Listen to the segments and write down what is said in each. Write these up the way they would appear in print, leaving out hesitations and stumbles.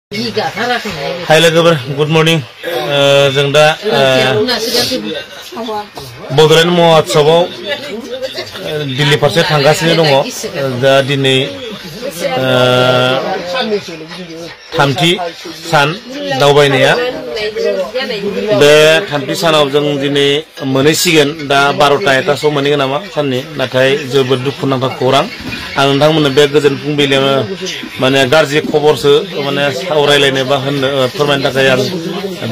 Hai logoफोर good morning जों दा बड'लेण्ड महोत्सवआव दिल्ली फारसे थांगासिनो दङ दा दिनै थामथि सान दावबायनाया बे थामथि सानाव जों दिनै मोनहैसिगोन दा 12टा-1टासोआव मोनहैगोन नामा साननि नाथाय जोबोद दुखुनांथाव खौरां आं नोंथांमोननो बे गोजोन फुंबिलियावनो माने गाज्रि खबरसो माने सावरायलायनो बा होननो फोरमायनो थाखाय आं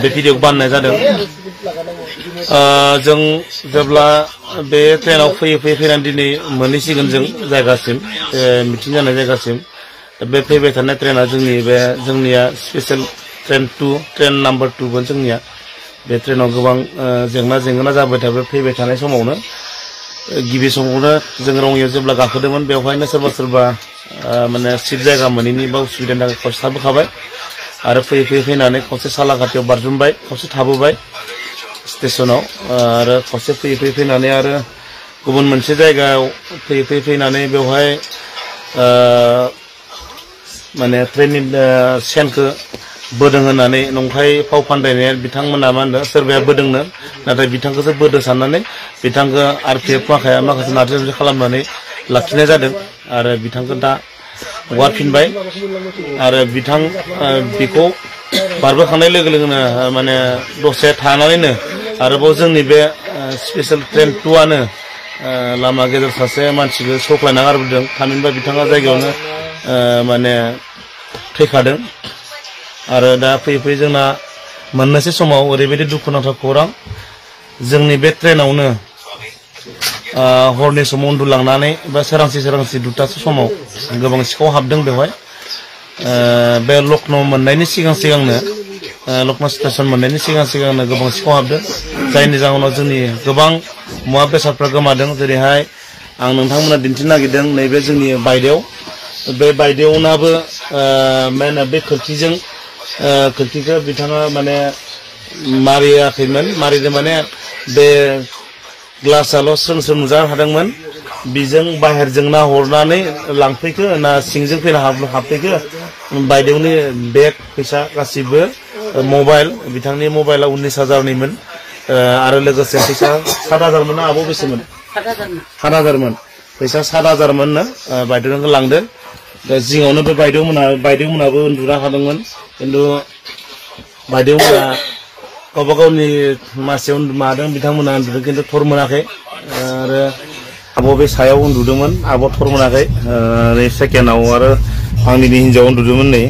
बे भिडिअ बानायनाय जादों जों जेब्ला बे ट्रेनाव फैनानै दिनै मोनहैसिगोन जों जायगासिम मिटिं जानाय जायगासिम बे फैबाय थानाय ट्रेना जोंनिया स्पेशल ट्रेन नाम्बार 2 मोन जोंनिया बे ट्रेनाव गोबां जेंना जाबाय थाबाय फैबाय थानाय समावनो गिबि समावनो जों रङियाव जेब्ला गाखोदोंमोन बेवहायनो सोरबा माने सिट जायगा मोनैनि बा उसुबिदानि थाखाय खावसे थाबोखाबाय आरो फैनानै खावसे सालाकाटियाव बारजुमबाय खावसे थाबोबाय स्टेशनाव आरो खावसे फैनानै आरो गुबुन मोनसे जायगायाव फैनानै बेवहाय माने ट्रेननि सेनखौ बोदों होननानै नंखाय फाव फान्दायनाया बिथांमोना मा होनो सोरबाया बोदोंनो नाथाय बिथांखौसो बोदो साननानै बिथांखौ आरपिएफ माखासे नारजि खालामनानै लाखिनाय जादों आरो बिथांखौ दा हगारफिनबाय आरो बिखौ बारबोखांनाय लोगो लोगोनो माने दसे थानानैनो आरोबाव जोंनि बे स्पेशल ट्रेन 2आनो लामा गेजेर सासे मानसिखौ सौख्लायना गारबोदों थामहिनबा बिथाङा जायगायावनो माने थैखादों आरो दा फैयै जोंना मोननोसै समाव ओरैबायदि दुखुनांथाव खौरां जोंनि बे ट्रेनावनो हरनि समाव उन्दुलांनानै बा सोरांसि 2टासो समाव गोबां सिखाव हाबदों बेवहाय बे लखनौ मोननायनि सिगांनो लखनौ स्टेशन मोननायनि सिगांनो गोबां सिखाव हाबदों जायनि जाहोनाव जोंनि गोबां मुवा बेसादफ्रा गोमादों जेरैहाय आं नोंथांमोना दिन्थिनो नागिरदों नैबे जोंनि बायदेव बे बायदेवनाबो मा होनो बे खोरखिखौ बिथाङा माने मारियाखैमोन मारिदों माने बे ग्लासाल' स्रों नुजा हादोंमोन बिजों बाहेरजों नाहरनानै लांफैखो ना सिंजों फैना हाबफैखो बायदेवनि बेग फैसा गासिबो मबाइल बिथांनि मबाइला 19,000निमोन आरो लोगोसे फैसा 7,000 मोन आब' बेसेमोन 7,000 फैसा 7,000 मोननो बायदेवखौ लांदों दा जिङावनो बे बायदेवमोनाबो उन्दुना थादोंमोन खिन्थु बायदेवमोना गावबा गावनि मासियाव मादों बिथांमोना उन्दुदों खिन्थु थर मोनाखै आरो आब' बे सायाव उन्दुदोंमोन आब' थर मोनाखै नै सेकेन्डआव आरो आंनि हिन्जाव उन्दुदोंमोन नै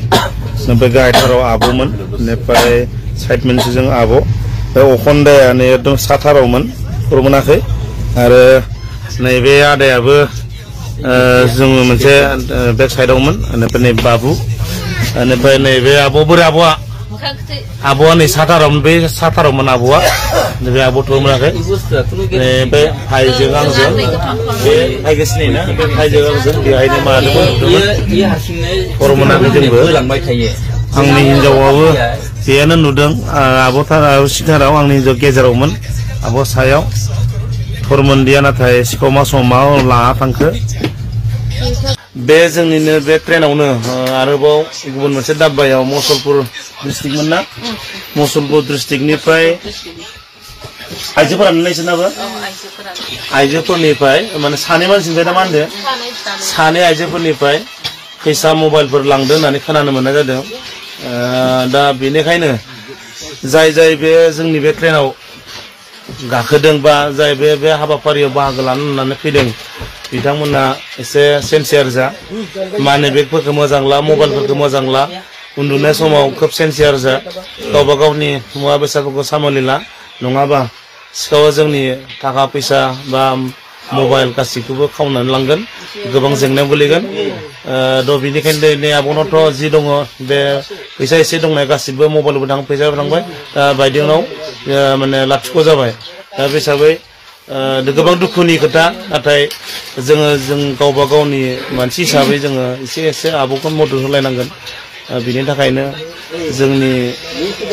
ओमफ्राय गाहायथाराव आब'मोन बेनिफ्राय साइड मोनसेजों आब' बे अखन्दाया नै एकदम साथारावमोन थर मोनाखै आरो नैबे आदायाबो जोङो मोनसे बेक साइडआवमोन बेनिफ्राय नै बाबु बेनिफ्राय नैबे आब' बोरै आब'आ नै साथारावमोन बे साथारावमोन आब'आ नैबे आब' थर मोनाखै बे भाइजों आंजों बे भाइखौ सिनायोना बे भाइजों आंजों बेहायनो मादोंमोन थर मोनाखै जोंबो आंनि हिन्जावाबो बेयानो नुदों आब' सिथाराव आंनि हिन्जाव गेजेरावमोन आब' सायाव थर मोनदिया नाथाय सिखाव मा समाव लाना थांखो बे जोंनिनो बे ट्रेनावनो आरोबाव गुबुन मोनसे दाब्बायाव मुसलपुर डिस्ट्रिक्टमोन ना मुसलपुर डिस्ट्रिक्टनिफ्राय आइजोफोरानो नायसोनाबो आइजोफोरनिफ्राय माने सानै मानसिनिफ्राय दा मा होनदों सानै आइजोफोरनिफ्राय फैसा मबाइलफोर लांदों होननानै खोनानो मोननाय जादों दा बेनिखायनो जाय बे जोंनि बे ट्रेनाव गाखोदों बा जाय बे हाबाफारियाव बाहागो लानो होननानै फैदों बिथांमोना एसे सेन्सियार जा माने बेगफोरखौ मोजां ला मबाइलफोरखौ मोजां ला उन्दुनाय समाव खोब सेन्सियार जा गावबा गावनि मुवा बेसादफोरखौ सामलायला नङाबा सिखावा जोंनि थाखा फैसा बा मबाइल गासैखौबो खावनानै लांगोन गोबां जेंनायाव गोलैगोन बेनिखायनो नै आब'नावथ' जि दङ बे फैसा एसे दंनाय गासिबो मबाइलबो फैसाबो थांबाय दा बायदेवनाव माने लाथिख' जाबाय दा बे हिसाबै गोबां दुखुनि खोथा नाथाय जों गावबा गावनि मानसि हिसाबै जोङो एसे आब'खौ मदद होलायनांगोन बिनि थाखायनो जोंनि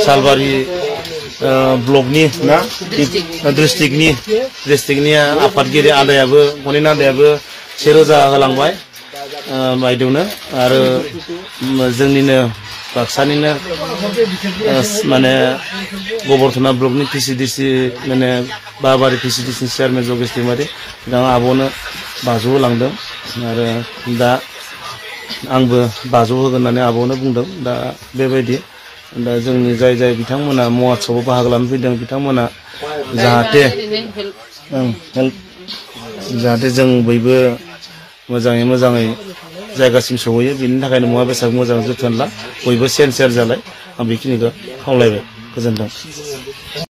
सालबारि ब्लकनि ना डिस्ट्रिक्टनि आफादगिरि आदायाबो गनिन आदायाबो 1,000 होलांबाय बायदेवनो आरो जोंनिनो बाक्सानिनो माने गबरथना ब्लकनि PCDC माने बाबारि PCDC चेयारमेन जगेश दैमारि बिथाङा आब'नो 500 होलांदों आरो दा आंबो 500 होगोन होननानै आब'नो बुंदों दा बेबायदि दा जोंनि जाय बिथांमोना महोत्सवआव बाहागो लानो फैदों बिथांमोना जाहाथे जाहाथे जों बयबो मोजाङै जायगासिम सहैयो बिनि थाखायनो मुवा बेसाद मोजां जोथोन ला बयबो सेन्सार जालाय आं बेखिनिखौ खावलायबाय गोजोनथों